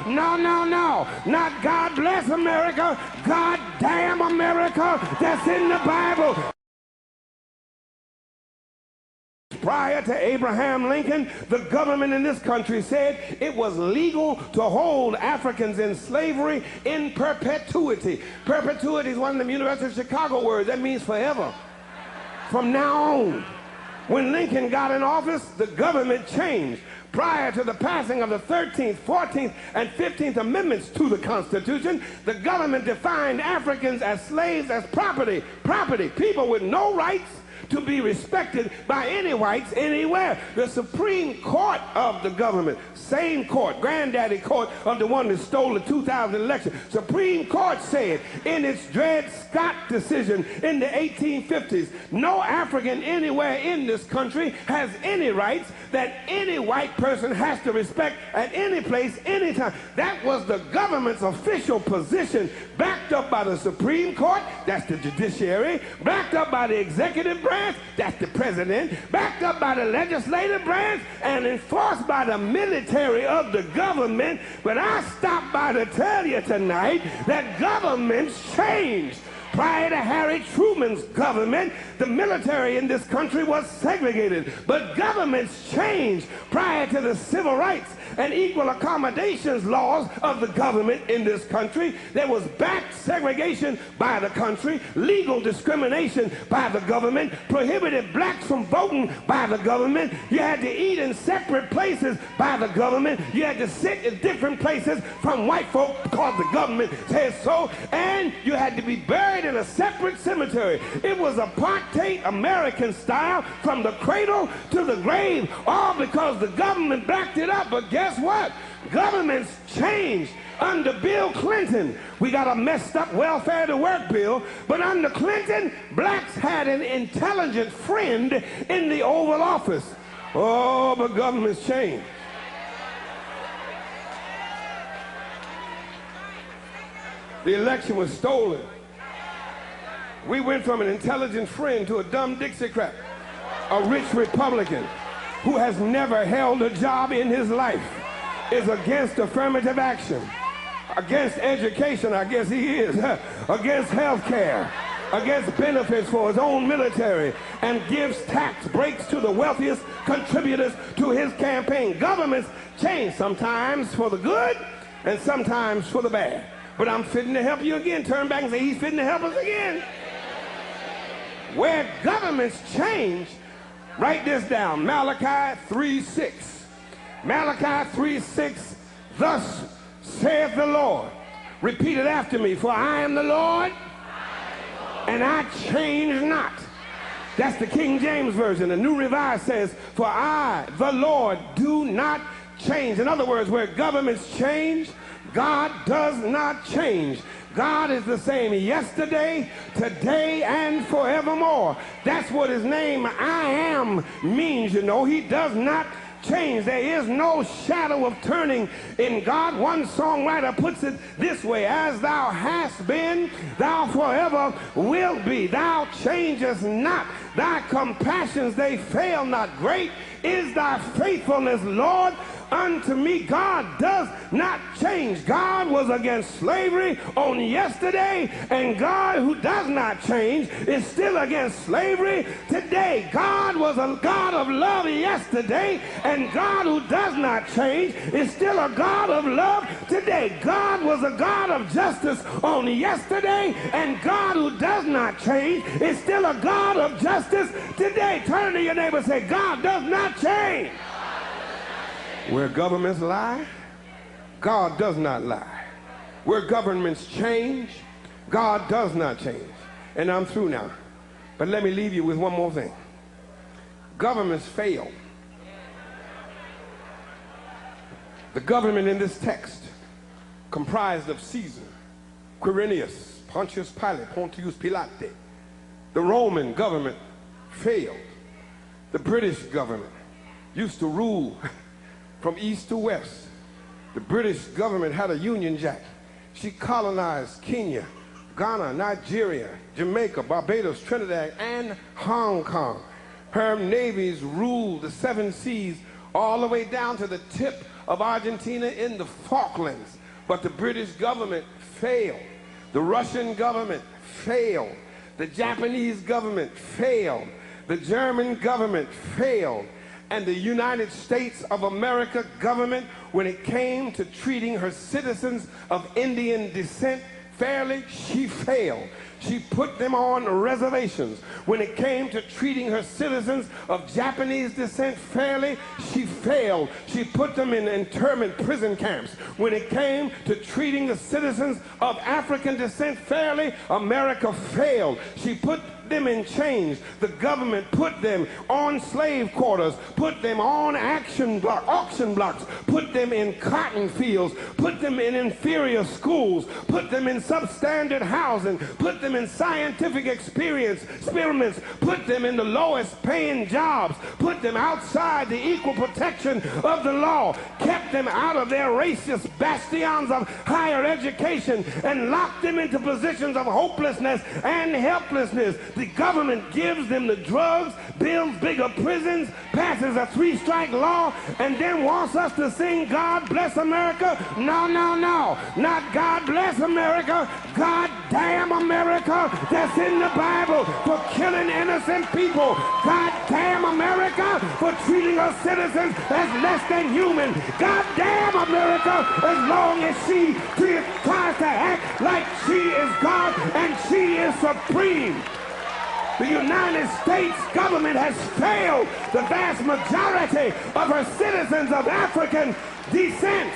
No, no, no. Not God bless America. God damn America. That's in the Bible. Prior to Abraham Lincoln, the government in this country said it was legal to hold Africans in slavery in perpetuity. Perpetuity is one of the University of Chicago words. That means forever. From now on. When Lincoln got in office, the government changed. Prior to the passing of the 13th, 14th, and 15th Amendments to the Constitution, the government defined Africans as slaves, as property, people with no rights to be respected by any whites anywhere. The Supreme Court of the government, same court, granddaddy court of the one that stole the 2000 election, Supreme Court said in its Dred Scott decision in the 1850s, no African anywhere in this country has any rights that any white person has to respect at any place, anytime. That was the government's official position, backed up by the Supreme Court, that's the judiciary, backed up by the executive branch, that's the president, backed up by the legislative branch, and enforced by the military of the government. But I stopped by to tell you tonight that governments changed. Prior to Harry Truman's government, the military in this country was segregated. But governments changed prior to the civil rights and equal accommodations laws of the government in this country. There was back segregation by the country, legal discrimination by the government, prohibited blacks from voting by the government. You had to eat in separate places by the government. You had to sit in different places from white folk because the government said so. And you had to be buried in a separate cemetery. It was apartheid American style from the cradle to the grave, all because the government backed it up. But guess what? Governments changed. Under Bill Clinton, we got a messed up welfare to work bill, but under Clinton, blacks had an intelligent friend in the Oval Office. Oh, but governments changed. The election was stolen. We went from an intelligent friend to a dumb Dixiecrat, a rich Republican who has never held a job in his life, is against affirmative action, against education, I guess he is, against health care, against benefits for his own military, and gives tax breaks to the wealthiest contributors to his campaign. Governments change, sometimes for the good and sometimes for the bad. But I'm fitting to help you again. Turn back and say, he's fitting to help us again. Where governments change, write this down, Malachi 3:6. Malachi 3:6, thus saith the Lord. Repeat it after me. For I am the Lord, and I change not. That's the King James Version. The New Revised says, for I, the Lord, do not change. In other words, where governments change, God does not change. God is the same yesterday, today, and forevermore. That's what his name I am means, you know. He does not change. There is no shadow of turning in God. One songwriter puts it this way, as thou hast been, thou forever wilt be. Thou changest not. Thy compassions, they fail not. Great is thy faithfulness, Lord, unto me. God does not change. God was against slavery on yesterday, and God, who does not change, is still against slavery today. God was a God of love yesterday, and God, who does not change, is still a God of love today. God was a God of justice on yesterday, and God, who does not change, is still a God of justice today. Turn to your neighbor and say, God does not change. Where governments lie, God does not lie. Where governments change, God does not change. And I'm through now. But let me leave you with one more thing. Governments fail. The government in this text, comprised of Caesar, Quirinius, Pontius Pilate, Pontius Pilate. The Roman government failed. The British government used to rule from east to west. The British government had a Union Jack. She colonized Kenya, Ghana, Nigeria, Jamaica, Barbados, Trinidad, and Hong Kong. Her navies ruled the 7 seas all the way down to the tip of Argentina in the Falklands. But the British government failed. The Russian government failed. The Japanese government failed. The German government failed. And the United States of America government, when it came to treating her citizens of Indian descent fairly, she failed. She put them on reservations. When it came to treating her citizens of Japanese descent fairly, she failed. She put them in internment prison camps. When it came to treating the citizens of African descent fairly, America failed. She put them in chains. The government put them on slave quarters, put them on auction blocks, put them in cotton fields, put them in inferior schools, put them in substandard housing, put them in scientific experiments, put them in the lowest paying jobs, put them outside the equal protection of the law, kept them out of their racist bastions of higher education, and locked them into positions of hopelessness and helplessness. The government gives them the drugs, builds bigger prisons, passes a 3-strike law, and then wants us to sing God Bless America? No, no, no. Not God Bless America. God damn America that's in the Bible for killing innocent people. God damn America for treating her citizens as less than human. God damn America as long as she tries to act like she is God and she is supreme. The United States government has failed the vast majority of her citizens of African descent.